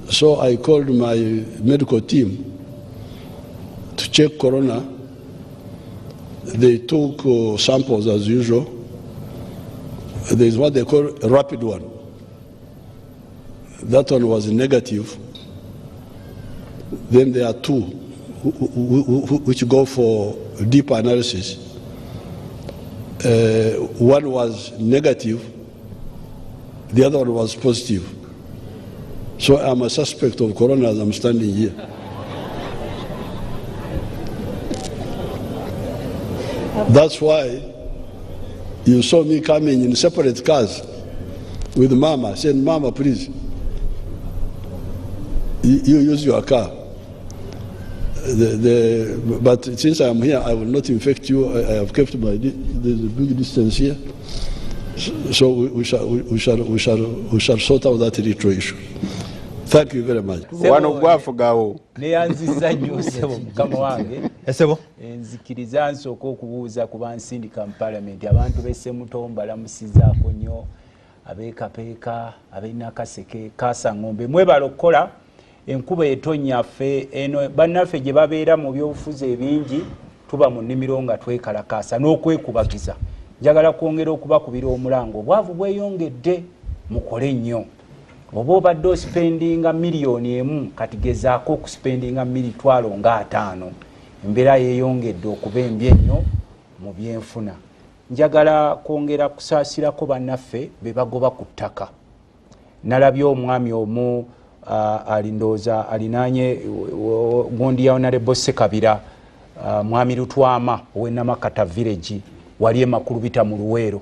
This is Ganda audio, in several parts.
So I called my medical team to check corona. They took samples as usual. There is what they call a rapid one. That one was negative. Then there are two which go for deep analysis. One was negative, the other one was positive. So I'm a suspect of corona as I'm standing here. That's why you saw me coming in separate cars with Mama. I said, Mama, please, you use your car. But since I'm here, I will not infect you. I have kept my there's a big distance here. So we shall sort out that retro issue. Thank you very much. Neyanziza nnyo sebo mukama wange. Esebo. Nzikiriza nsooka okubuuza ku bansindika mu Parliament abantu b'esse Mutombo balamusizaako nnyo abeekapeeka ab'Nakaseke Kaasangombe mwebala okukola enkuba etonyaffe eno bannaffe gye babeera mu byobufuzi ebingi tuba mu nnimiro nga twekalakaasa n'okwekubagiza. Njagala kwongera okubakubira omulango obwavu bweyongedde mukole nnyo. Oba obadde ospendinga miliyoni emu kati gezaako okuspendinga mitwalo nga 5. Embeera yeeyongedde okuba embi ennyo mu byenfuna. Njagala kwongera kusaasirako bannaffe be bagoba ku ttaka. Nalabye omwami omu alindooza alinaanye gundi ya Honorable Ssekabira mwami Lutwama ow'Enamakata village wali Makulubita mu Luweero.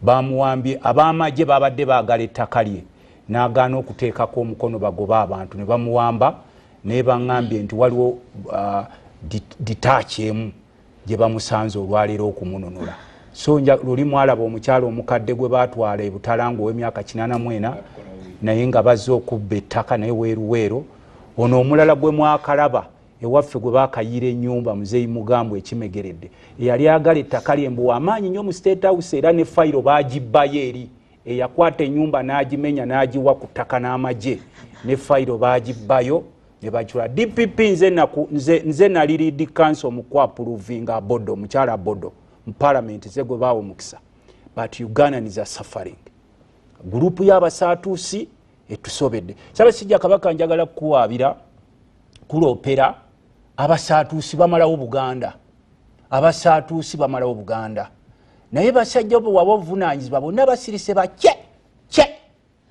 Bamuwambye ab'amagye babadde baagala ettaka lye. N'agaana okuteekako omukono bagoba abantu ne bamuwamba naye baŋŋambye nti waliwo ditaachi emu gye bamusanze olwaleero okumununula. So luli mwalaba omukyalo omukadde gwe baatwala e Butalango ow'emyaka 84 naye nga bazze okubba ettaka naye weeruweero. Ono omulala gwe mwakalaba ewaffe gwe baakayiira ennyumba Muzeeyi Mugambwe ekimegeredde eyali agala ettaka lye mbu w'amaanyi nnyo mu State House era ne fayiro baagibbayo eri. Eyakwata ennyumba n'agimenya n'agiwa ku ttaka n'amagye ne fayiro baagibbayo ne bakyula. DPP nze nali lead council mu kwapuruvinga Bodo mukyala Bodo mu Parliament ze gwe baawo mukisa. But Ugandans are suffering. Gurupu y'abasaatuusi etusobedde. Ssaabasajja Kabaka njagala kukuwaabira kuloopera abasaatuusi bamalawo Buganda. Abasaatuusi bamalawo Buganda. Naye basajja bo wabo obuvunaanyizibwa bonna basirise bakye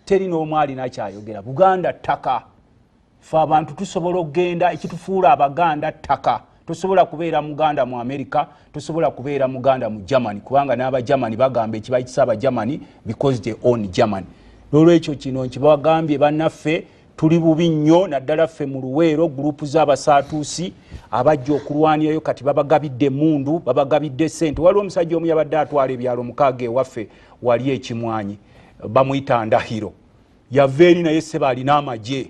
teri n'omu alina kyayogera. Buganda ttaka. Ffe abantu tusobola okugenda ekitufuula Abaganda ttaka. Tosobola kubeera Muganda mu America, tosobola kubeera Muganda mu Germany kubanga n'aba Germany bagamba ekibayitisa aba Germany because they own Germany. Lolwekyo kino nkibagambye bannaffe tuli bubi nnyo naddala ffe mu Luweero gurupu z'abasaatuusi abajja okulwanirayo kati babagabidde mundu babagabidde ssente. Waliwo omusajja omu yabadde atwala ebyalo 6 ewaffe wali Ekimwanyi bamuyita Ndahiro yava eri naye sseba alina amagye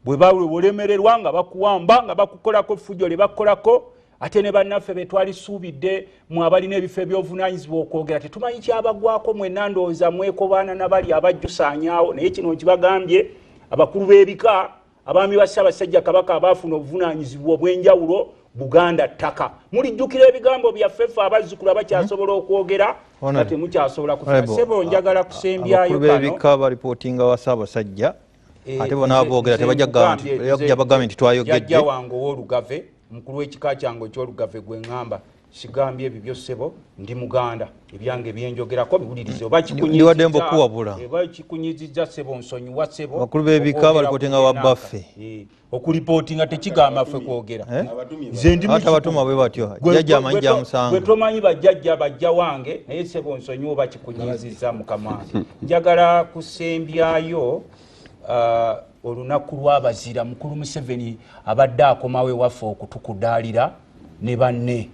bwe bolemererwa nga bakuwamba nga bakukolako fujjo le bakolako ate ne bannaffe betwalisuubidde mu abalina ebifo ebyobuvunaanyizibwa okwogera tetumanyi kyabagwako mwenna ndowooza mwekobaana nabali abajjusaanyaawo naye kino nkibagambye abakulu b'ebika abaami ba Ssaabasajja Kabaka abaafuna obuvunaanyizibwa obw'enjawulo Buganda ttaka. Mulijjukira ebigambo byaffe ffe abazzukulu abakyasobola okwogera ate mukyasobola kufuna. Ssebo njagala kusembyayo kano. Abakulu b'ebika baripootinga wa Ssaabasajja ate bona boogera tebajja bagambye nti twayogedde. Jjajja wange ow'Olugave mukulu w'ekika kyange eky'Olugave gwe ngamba sigambye ebyo ssebo ndi Muganda ebyange byenjogerako biwulirize oba kikunyizizza ssebo nsonyiwa ssebo. Abakulu b'ebika baripootinga wa baffe okulipootinga tekigamba ffe kwogera. Nze ndi abatuma bwe batyo jjajja amanyi gya musango gwe tomanyi bajjajja bajja wange naye ssebo nsonyiwa oba kikunyizizza mukama wange. Njagala kusembyayo olunaku lw'abazira mukulu Museveni abadde akomawo ewaffe okutukudaalira ne banne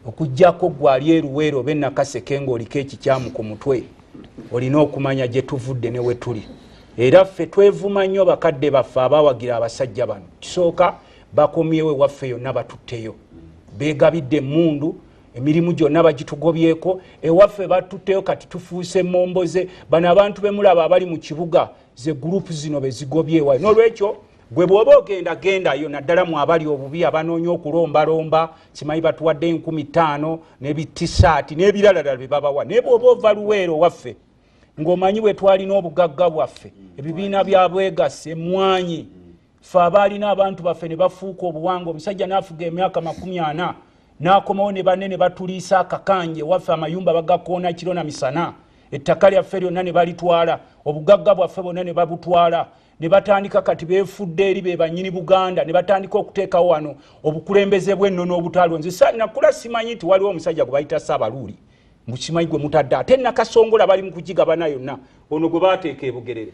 okujjako gwali eruweero oba Nakaseke ng'oliko ekikyamu ku mutwe olina okumanya gye tuvudde ne we tuli. Era ffe twevuma nnyo bakadde baffe abawagira abasajja bano. Kisooka bakomyewo ewaffe yonna batutteyo beegabidde emmundu emirimu gyonna bagitugobyeko ewaffe batutteyo kati tufuuse momboze. Bano abantu bemulaba abali mu kibuga ze group zino bezigobyewa n'olwekyo gwe bwoba genda yo naddala mu abali obubi abanoonya okulombalomba kimanyi batuwadde 15,000 n'ebitisaati n'ebirala bye babawa naye bw'oba ova Luweero waffe ng'omanyi bwe twalina obugagga bwaffe ebibiina bya bwegasse emmwanyi ffe abaalina abantu baffe ne bafuuka obuwanga omusajja n'afuga emyaka 40 n'akomawo ne banne ne batuliisa akakanje waffe amayumba bagakoona kiro na misana ettaka lyaffe lyonna ne balitwala obugagga bwaffe bonna ne babutwala ne batandika kati beefudde eri be bannyini Buganda ne batandika okuteekawo wano obukulembeze bw'ennono obutalonze nakula simanyi nti waliwo omusajja gwe bayita Saabaluuli mukimanyi gwe mutadde ate Nakasongola bali mu kugigabana yonna ono gwe baateeka e Bugerere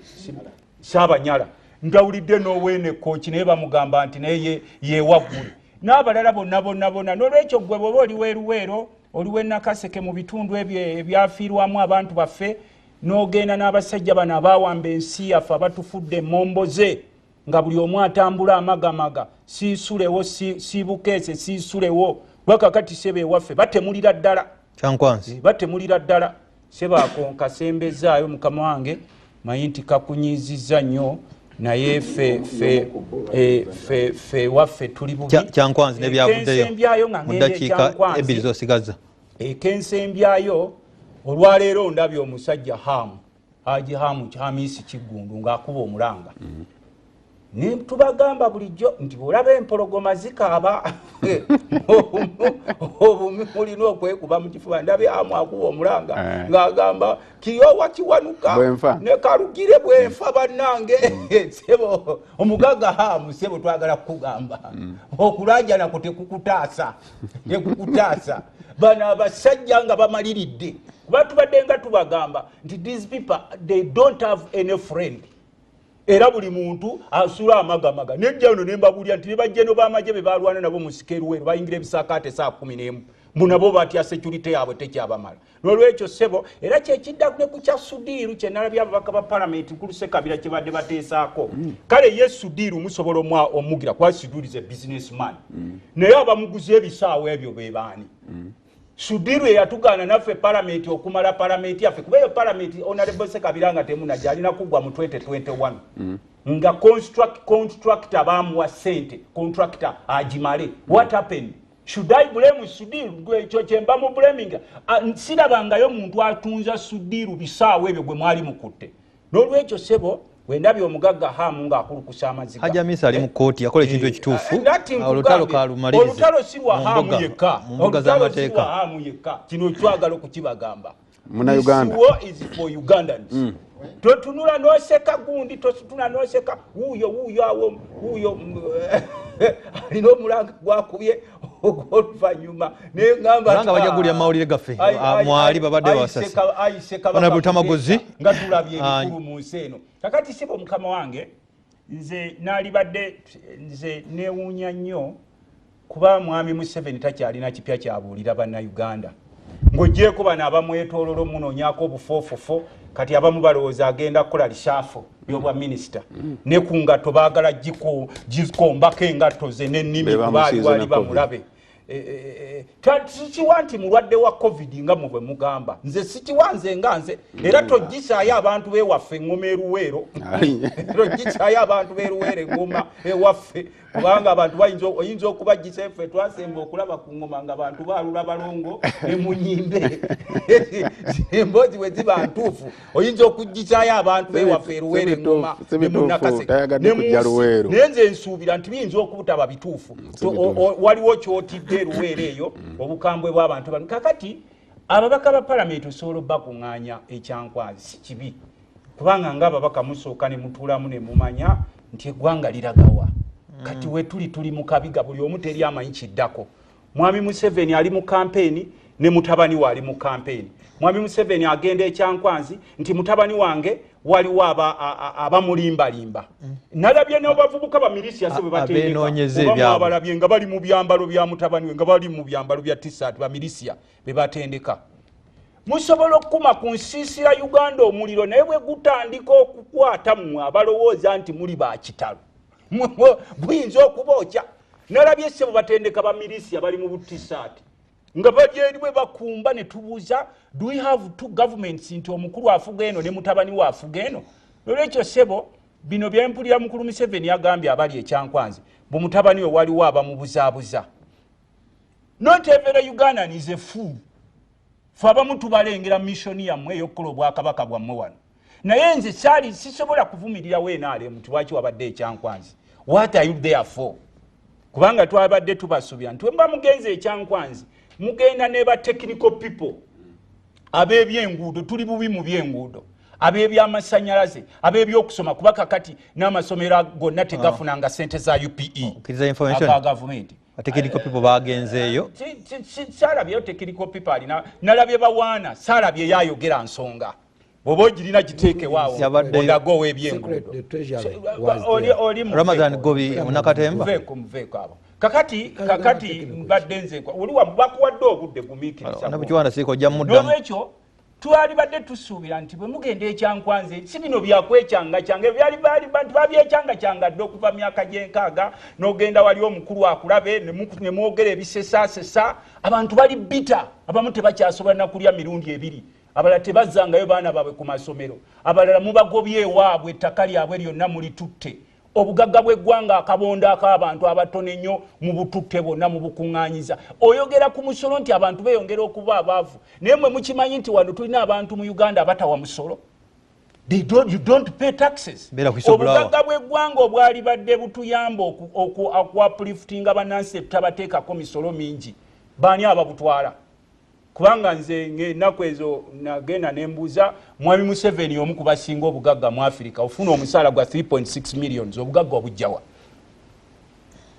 Saabanyala ndawulidde n'oweene kooki naye bamugamba nti naye yeewaggule n'abalala bonna n'olwekyo gwe bw'oba oli Luweero oliwe Nakaseke mu bitundu ebyo ebyafiirwamu abantu baffe n'ogenda n'abasajja bano abaawamba ensi yaffe abatufudde emmomboze nga buli omu atambula amagamaga siisulewo siibukeese siisulewo lwakakati sebe ewaffe batemulira ddala Kyankwanzi batemulira ddala sebaako nkasembezaayo mukama wange manyi nti kakunyizizza nnyo naye fe waffe tuli bubi Kyankwanzi nebyavuddeyo mu ddakiika 2 zosigaza ekensembyayo olwaleero ndabye omusajja Haji Hamisi Kiggundu ng'akuba omulanga ne tubagamba bulijjo nti bw'olaba empologoma zikaaba obumi mulina okwekuba mu kifuba ndabye Hamu akuba omulanga ng'agamba kiyowa kiwanuka ne kalugire bwenfa bannange sebo omugagga Hamu sebo twagala kukugamba okulanja nako tekukutaasa bano abasajja nga bamaliridde batubadde nga tubagamba nti these people they don't have any friend era buli muntu asula amagamaga nejja ono nembabulya nti nebajjeno b'amagye be balwana nabo mu Luweero bayingira ebisakaate saa 11 nabo batya security yaabwe tekyabamala n'olwekyo sebo era kyekidda ne ku kya Sudiiru kye nalabye ababaka ba palamenti ku Lusekabira kye badde bateesaako kale ye Sudiiru musobola omugira kwa Sudiiru is a businessman naye abamuguzi ebisaawo ebyo be baani Sudiiru yatugaana naffe palamenti okumala palamenti yaffe kuba eyo palamenti Honorable Sekabira nga temunajja alina kuggwa mu 2021 nga contractor baamuwa ssente contractor agimale what happened should I blame Sudiiru ekyo kye mba mu blaming sirabangayo muntu atunza Sudiiru bisaawo ebyo gwe mwali mukutte n'olwekyo sebo wendabye omugagga Hamu ng'akulukusa amaziga Hajja Misa ali mu kkooti yakola ekintu ekituufu olutalo kalumaliriza olutalo si lwa Hamu yekka olutalo si lwa Hamu yekka kino twagala okukibagamba muna Uganda is for Ugandans totunula n'oseka gundi totunula n'oseka wuuyo awo wuuyo alina omulanga gwakubye ogw'oluvannyuma naye ngamba bajagulya amawulire gaffe mwali babadde basasi Luttamaguzi nga tulabye ebikulu mu nsi eno kakati sibo mukama wange nze naalibadde nze neewuunya nnyo kuba mwami Museveni takyalina kipya kyabuulira bannayuganda ng'ogyeko bano abamwetoololo munoonyaako obufoofofo kati abamu balowooza agenda kukola lishafo byobwa minisita ne ku ngatto baagala gikombako engatto ze n'ennimi kubaali wali bamulabe sikiwa nti mulwadde wa covid nga mwe mugamba nze sikiwa nze nga nze era tojjisaayo abantu bewaffe engoma Luweero tojjisaayo abantu Luweero engoma ewaffe kubanga abantu oyinza okubajjisa ffe twasemba okulaba ku ngoma nga abantu baalula balongo ne munyimbe emboozi bwe ziba ntuufu oyinza okujjisaayo abantu bewaffe Luweero engoma ne Nakaseke naye nze nsuubira nti biyinza okubutaba bituufu waliwo kyotidde Luweero eyo obukambwe bw'abantu bano kakati ababaka ba palamenti osobola bakuŋŋaanya ekyankwazi si kibi kubanga ng'ababaka musooka ne mutuulamu ne mumanya nti eggwanga liragawa kati we tuli mu kabiga buli omu teri amanyi kiddako mwami Museveni ali mu kampeeni ne mutabani we ali mu kampeeni mwami Museveni agenda ekyankwanzi nti mutabani wange waliwo abamulimbalimba nalabye n'abavubuka ba milisia se bwe batendeka abalabye nga bali mu byambalo bya mutabani we nga bali mu byambalo bya tisat ba milisia be batendeka musobola okukuma ku nsiisira Uganda omuliro naye bwe gutandika okukwata mmwe abalowooza nti muli bakitalo buyinza okubookya nalabye se bwe batendeka ba milisia bali mu butisat nga bajeri bwe bakumba ne tubuuza do we have two governments nti omukulu afuga eno ne mutabani we afuga eno Lolwekyo ssebo bino byempulira mukulu Museveni yagambye abali ekyankwanzi bumutabani we waliwo abamubuzaabuza. Not every Ugandan is a fool. Fe abamu tubalengera missoni yammwe ey'okukola obwakabaka bwammwe wano. Naye nze saali sisobola kuvumirirawo NRM lwaki wabadde ekyankwanzi. What are you there for? Kubanga twabadde tubasubira nti mba mugenze ekyankwanzi mugenda ne ba technical people ab'ebyenguudo tuli bubi mu byenguudo ab'ebyamasanyalaze ab'ebyokusoma kuba kakati n'amasomero gonna tegafunanga ssente za UPE aga gavumenti. Technical people bagenzeeyo saalabyeyo technical people alina nalabye bawaana saalabye yayogera nsonga bw'oba ogirina giteekewaawo ondago w'ebyenguudo Ramadan Gobi Munakatemba muveeko abo kakati mbadde nze oli bakuwadde obudde gumiikiriza n'olwekyo twali badde tusuubira nti bwe mugenda ekyankwanze si bino byakwecyanga bantu babyecyanga dde okuva myaka gy'enkaaga n'ogenda wali omukulu akulabe ne mwogera ebisesaasesa abantu bali bita abamu tebakyasobola nakulya mirundi ebiri abalala tebazzangayo baana baabwe ku masomero abalala mubagobye ewaabwe ettaka lyabwe lyonna mulitutte obugagga bw'eggwanga akabonda ak'abantu abatono ennyo mu bututte bonna mu bukuŋŋaanyiza oyogera ku musolo nti abantu beeyongera okuba abaavu naye mwe mukimanyi nti wano tulina abantu mu Uganda abatawa musolo. You don't pay taxes. Obugagga bw'eggwanga obwali badde butuyamba okuupliftinga bannansi tutabateekako misolo mingi baani ababutwala. Kubanga nze ennaku ezo nagenda nembuuza mwami Museveni omu ku basinga obugagga mu Africa ofuna omusaala gwa 3.6 millions obugagga obujjawa.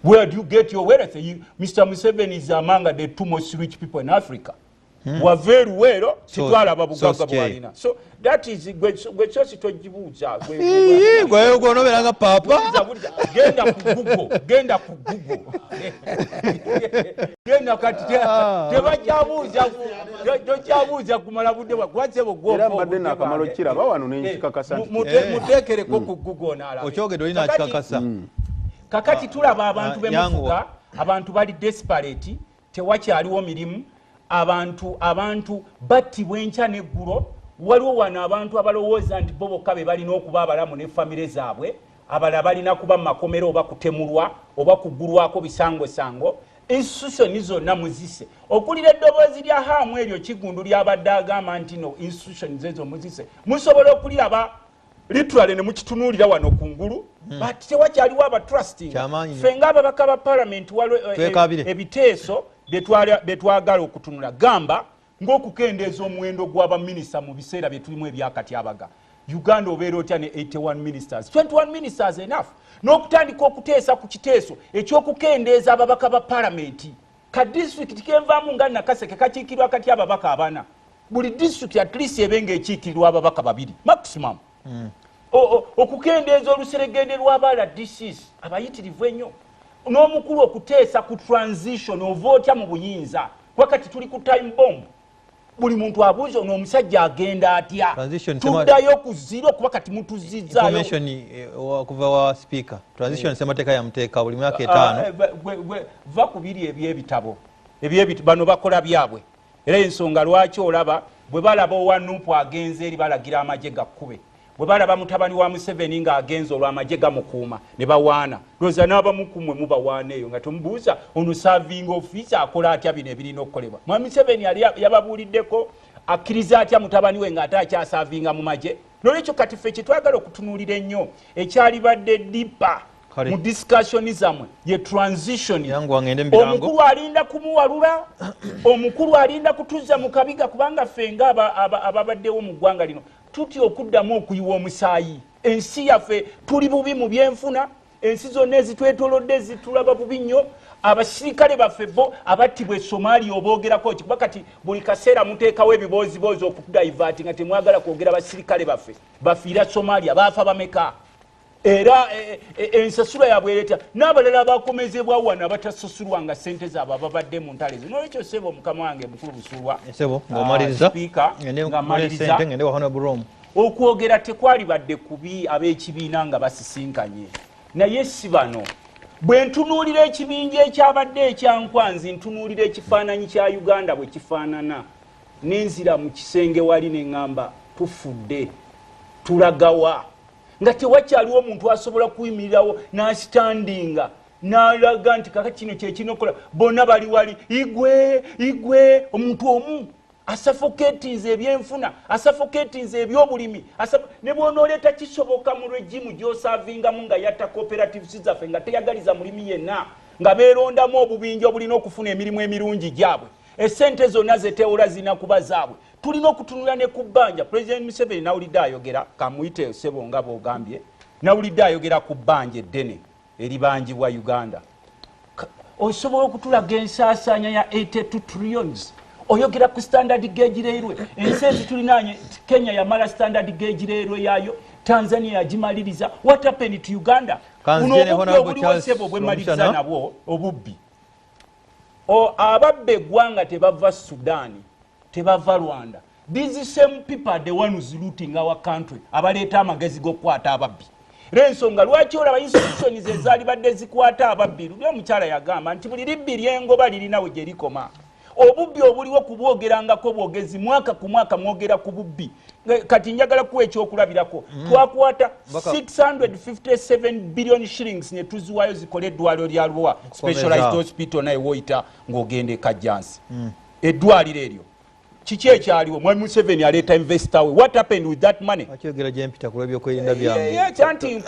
Where do you get your wealth? Mr. Museveni is among the 2 most rich people in Africa. Waveru wero titwalaba bugagga bwalina. So that is gwe chosi tojibuuza gwe ogonoberanga papa genda ku Google genda kati tebakyabuuza kumala budde bwakwasebo gwobadde nakamalo kiraba wano nenkikakasa muteekereko ku Google n'alaba okyogedde olina kikakasa kakati tulaba abantu bemufuga abantu bali desperate tewakyaliwo mirimu abantu battibwa enkya n'eggulo waliwo wano abantu abalowooza nti bo bokka be balina okuba abalamu ne famire zaabwe abalala balina kuba mu makomero oba kutemulwa oba kuggulwako bisangosango institution zonna muzise okulira eddoboozi lya haamu eryo kigundu lyabadde agamba nti no institution ezo muzise musobola okuliraba literally ne mukitunuulira wano kungulu but tewakyaliwo abatrusting ffe ng'ababaka ba parliament waliwo ebiteeso betwagala okutunula gamba ng'okukendeeza omuwendo gw'abaminisita mu biseera bye tulimu ebyakatyabaga Uganda obeera otya ne 81 ministers 21 ministers enough n'okutandika okuteesa ku kiteeso ekyokukendeeza ababaka ba palamenti ka district kenvaamu nga Nakaseke kakiikirwa kati ababaka abana buli district at least ebenga ekiikirirwa ababaka babiri maximum okukendeeza oluseregende lw'abaala DCs abayitirivu ennyo n'omukulu okuteesa ku transition ova otya mu buyinza wakati tuli ku time bomb buli muntu abuuza n'omusajja agenda atya tuddayo ku zero kuba kati mutuzizaayo information okuva wa speaker transition semateeka ya muteeka buli myaka 5 va ku biri ebyebitabo bano bakola byabwe era ensonga lwaki olaba bwe balaba owanuupu agenze eri balagira amagye gakkube bwe balaba mutabani wa Museveni ng'agenza olw'amagye gamukuuma ne bawaana looza n'abamukumwe mubawaana eyo nga tomubuuza ono serving officer akola atya bino ebirina okukolebwa mwami Museveni yali yababuuliddeko akkiriza atya mutabani we ng'ate akyasavinga mu magye n'olwekyo kati ffe kyetwagala okutunuulira ennyo ekyalibadde dipa mu discussion zammwe ye transition omukulu alinda kumuwalula omukulu alinda kutuzza mu kabiga kubanga ffe nga ababaddewo mu ggwanga lino tutya okuddamu okuyiwa omusaayi ensi yaffe tuli bubi mu byenfuna ensi zonna ezitwetolodde zitulaba bubi nnyo abasirikale baffe bo abattibwa e Somalia oboogerako kuba kati buli kaseera muteekawo ebibooziboozi okudaivaati nga temwagala kwogera basirikale baffe bafiira Somalia baafa bameka era ensasula yaabwe ereeta n'abalala bakomezebwawo wano abatasasulwanga ssente zaabwe ababadde mu ntale zo n'olwekyo ssebo mukama wange mukulu busulwa okwogera tekwali badde kubi ab'ekibiina nga basisinkanye naye si bano bwe ntunuulira ekibinja ekyabadde ekyankwanzi ntunuulira ekifaananyi kya Uganda bwe kifaanana n'enzira mu kisenge wali ne ŋŋamba tufudde tulagawa nga tewakyaliwo omuntu asobola kuyimirirawo n'astandinga n'alaga nti kaka kino kyekinokola bonna bali wali igwe omuntu omu asuffocatinze ebyenfuna asuffocatinze ebyobulimi ne bw'onooleeta kisoboka mu regimu gy'osaavingamu nga yatta cooperatives zaffe nga teyagaliza mulimi yenna nga beerondamu obubinja obulina okufuna emirimu emirungi gyabwe essente zonna zetewola zina kuba zaabwe tulina okutunula ne ku bbanja. President Museveni nawulidde ayogera kamuyite sebo nga bw'ogambye nawulidde ayogera ku bbanja eddene eribanjibwa Uganda. Osobola okutulaga ensaasaanya ya 82 trillions oyogera ku standard gauge railway ensi tulinaanye Kenya yamala standard gauge railway yayo Tanzania yagimaliriza. What happened to Uganda? Unobuliwosebo bwemaliriza nabwo obubbi ababbe eggwanga tebava Sudani tebava Rwanda. These same people are the ones looting our country abaleeta amagezi g'okukwata ababbi. Rensonga lwaki olaba institutions ezaali badde zikwata ababbi luli omukyala yagamba nti buli libbi lyengoba lirinawe gye likoma. Obubbi obuliwo kubwogerangako bwogezi mwaka ku mwaka mwogera ku bubbi. Kati njagala kuwa ekyokulabirako twakwata 657 billion shillings ne tuziwayo zikole eddwaliro lya Arua specialized hospital naye woyita ng'ogende Kajjansi eddwaliro eryo kiki ekyaliwo Mwami Museveni aleeta investor we. What happened with that money? Akyogera gye mpita ku lw'ebyokwerinda byange kyanti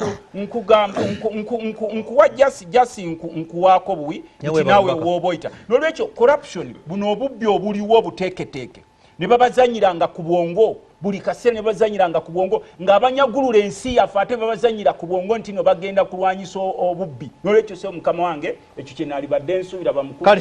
nkuwa jasi nkuwaako buwi nti naawe wooba oyita n'olwekyo corruption buno obubbi obuliwo obuteeketeeke ne babazanyiranga ku bwongo buli kaseera ne bazanyiranga ku bwongo ng'abanyagulula ensi yaffe ate babazanyira ku bwongo nti no bagenda kulwanyisa obubbi. N'olwekyo se mukama wange ekyo kye naalibadde nsuubira bamukulu